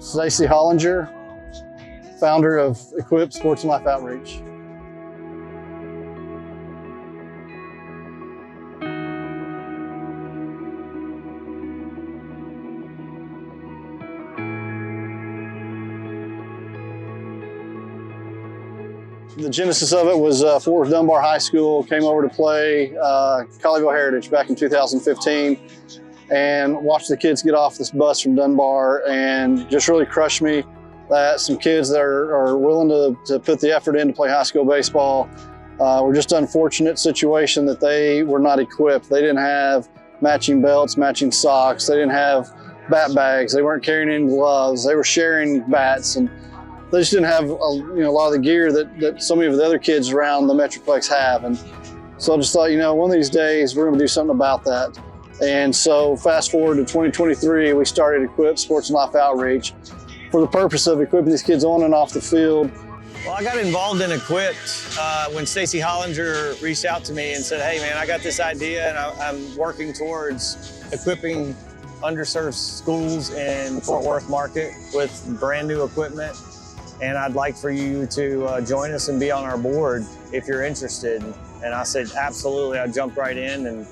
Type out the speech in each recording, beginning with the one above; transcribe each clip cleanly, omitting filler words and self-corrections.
Stacy Hollinger, founder of Equip Sports and Life Outreach. The genesis of it was Fort Worth Dunbar High School came over to play Colleyville Heritage back in 2015 and watched the kids get off this bus from Dunbar, and just really crushed me that some kids that are willing to put the effort in to play high school baseball were just unfortunate situation that they were not equipped. They didn't have matching belts, matching socks. They didn't have bat bags. They weren't carrying any gloves. They were sharing bats, and they just didn't have a lot of the gear that so many of the other kids around the Metroplex have. And so I just thought, one of these days we're going to do something about that. And so fast forward to 2023, we started Equip Sports and Life Outreach for the purpose of equipping these kids on and off the field. Well, I got involved in Equipped when Stacy Hollinger reached out to me and said, hey man, I got this idea and I'm working towards equipping underserved schools in Fort Worth market with brand new equipment. And I'd like for you to join us and be on our board if you're interested. And I said, absolutely. I jumped right in and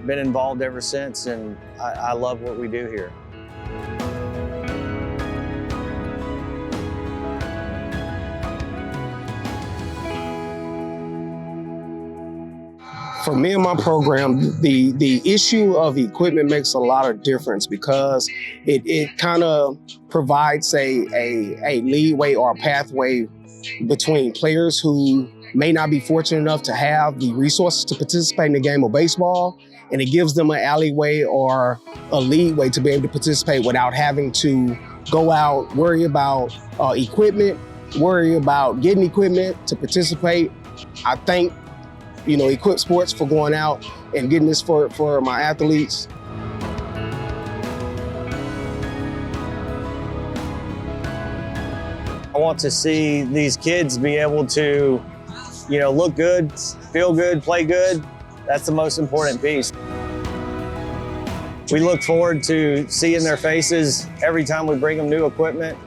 been involved ever since. And I love what we do here. For me and my program, the issue of equipment makes a lot of difference because it kind of provides a leeway or a pathway between players who may not be fortunate enough to have the resources to participate in the game of baseball, and it gives them an alleyway or a leeway to be able to participate without having to go out, worry about equipment, worry about getting equipment to participate. I thank Equip Sports for going out and getting this for my athletes. I want to see these kids be able to, look good, feel good, play good. That's the most important piece. We look forward to seeing their faces every time we bring them new equipment.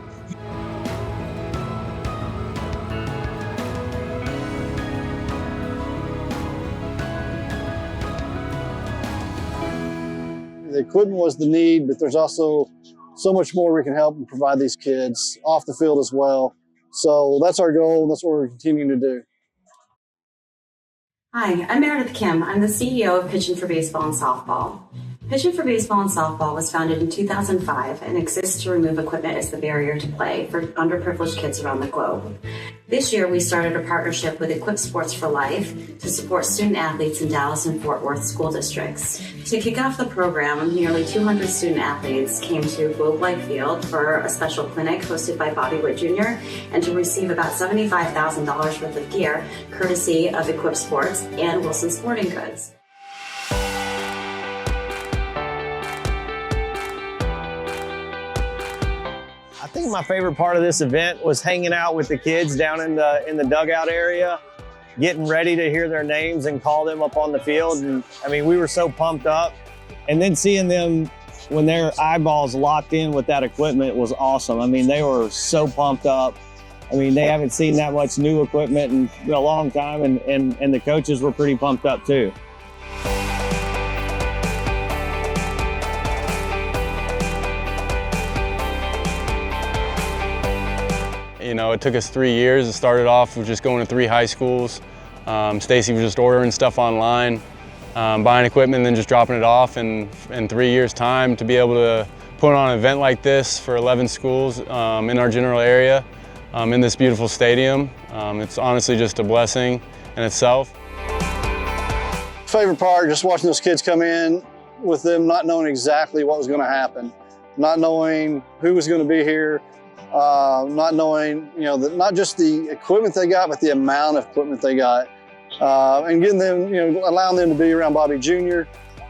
The equipment was the need, but there's also so much more we can help and provide these kids off the field as well. So that's our goal, and that's what we're continuing to do. Hi, I'm Meredith Kim. I'm the CEO of Pitching for Baseball and Softball. Pitching for Baseball and Softball was founded in 2005 and exists to remove equipment as the barrier to play for underprivileged kids around the globe. This year, we started a partnership with Equip Sports for Life to support student athletes in Dallas and Fort Worth school districts. To kick off the program, nearly 200 student athletes came to Globe Life Field for a special clinic hosted by Bobby Witt Jr. and to receive about $75,000 worth of gear, courtesy of Equip Sports and Wilson Sporting Goods. I think my favorite part of this event was hanging out with the kids down in the dugout area, getting ready to hear their names and call them up on the field. And we were so pumped up. And then seeing them when their eyeballs locked in with that equipment was awesome. They were so pumped up. They haven't seen that much new equipment in a long time, and the coaches were pretty pumped up too. It took us 3 years. It started off with just going to 3 high schools. Stacy was just ordering stuff online, buying equipment, and then just dropping it off. And in 3 years' time, to be able to put on an event like this for 11 schools in our general area, in this beautiful stadium, it's honestly just a blessing in itself. Favorite part, just watching those kids come in with them not knowing exactly what was going to happen, not knowing who was going to be here, not knowing, not just the equipment they got, but the amount of equipment they got, and getting them, allowing them to be around Bobby Jr.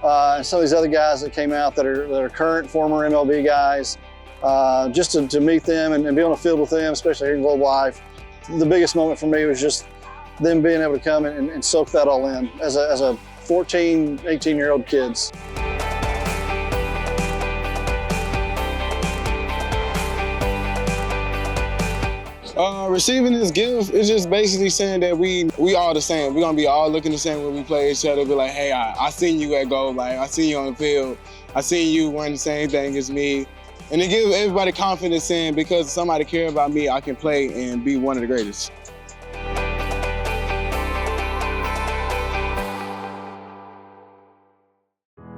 And some of these other guys that came out that are current, former MLB guys, just to meet them and be on the field with them, especially here in Globe Life. The biggest moment for me was just them being able to come and soak that all in as a 14, 18-year-old kids. Receiving this gift is just basically saying that we all the same. We're gonna be all looking the same when we play each other. Be like, hey, I seen you at goal. Like, I seen you on the field. I seen you wearing the same thing as me. And it gives everybody confidence in, because somebody care about me, I can play and be one of the greatest.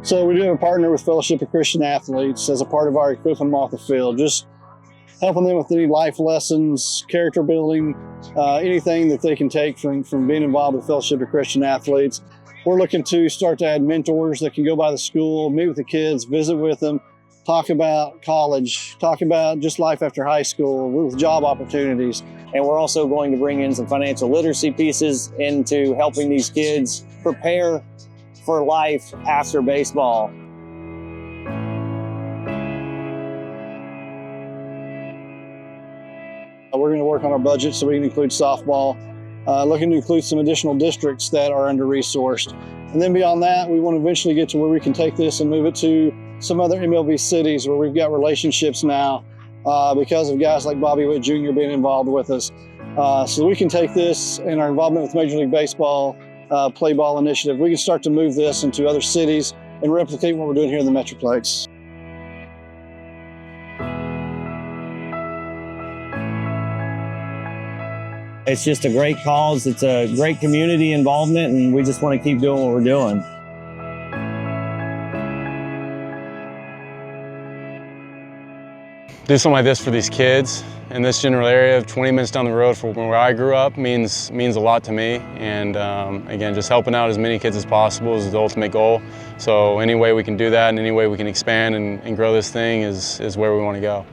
So we do have a partner with Fellowship of Christian Athletes as a part of our equipping them off the field, just helping them with any life lessons, character building, anything that they can take from being involved with Fellowship of Christian Athletes. We're looking to start to add mentors that can go by the school, meet with the kids, visit with them, talk about college, talk about just life after high school, with job opportunities. And we're also going to bring in some financial literacy pieces into helping these kids prepare for life after baseball. We're going to work on our budget so we can include softball, looking to include some additional districts that are under-resourced. And then beyond that, we want to eventually get to where we can take this and move it to some other MLB cities where we've got relationships now because of guys like Bobby Witt Jr. being involved with us. So we can take this and our involvement with Major League Baseball Play Ball Initiative, we can start to move this into other cities and replicate what we're doing here in the Metroplex. It's just a great cause. It's a great community involvement, and we just want to keep doing what we're doing. Do something like this for these kids in this general area, 20 minutes down the road from where I grew up, means a lot to me. And again, just helping out as many kids as possible is the ultimate goal. So any way we can do that and any way we can expand and grow this thing is where we want to go.